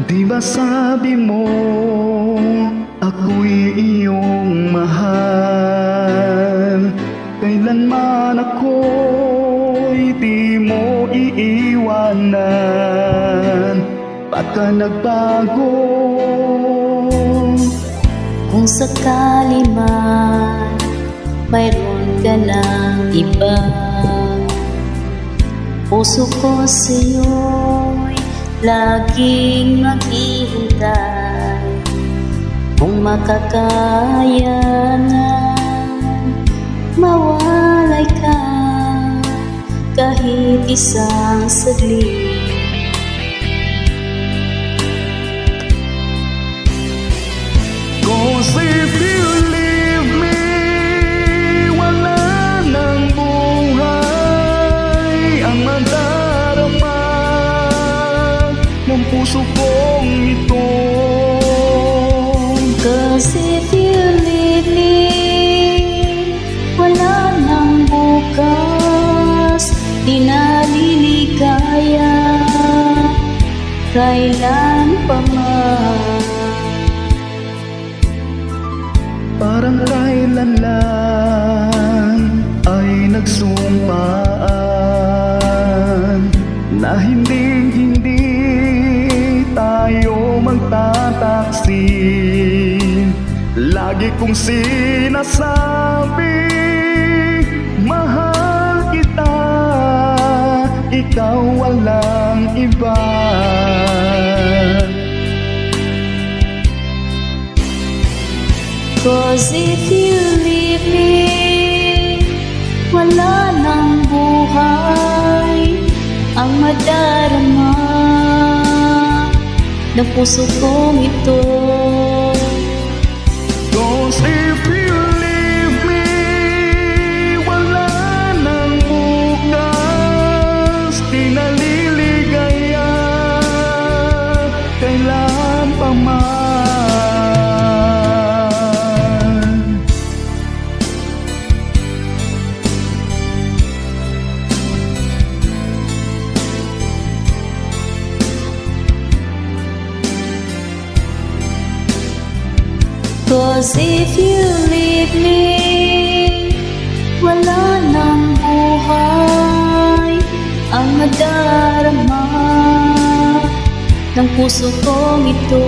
Di ba sabi mo ako'y iyong mahal? Kailanman ako'y di mo iiwanan. Baka nagbago kung sakali man mayroon ka ng iba. Puso ko sa'yo'y laging maghihintay. Kung makakaya na mawalay ka kahit isang saglit. Cause if you leave me, wala nang buhay ang madarama ng puso kong ito. Cause if you leave me, wala nang bukas, di naliligaya kailan pa man. Parang kailan lang ay nagsumpaan na hindi tayo magtataksin. Lagi kong sinasabi, mahal kita, ikaw walang iba. Cause if you leave me, wala nang buhay ang madarama ng puso kong ito. Cause if you leave me, wala nang bukas, di naliligaya kailan pa man. Cause if you leave me, wala nang buhay ang madarama ng puso kong ito.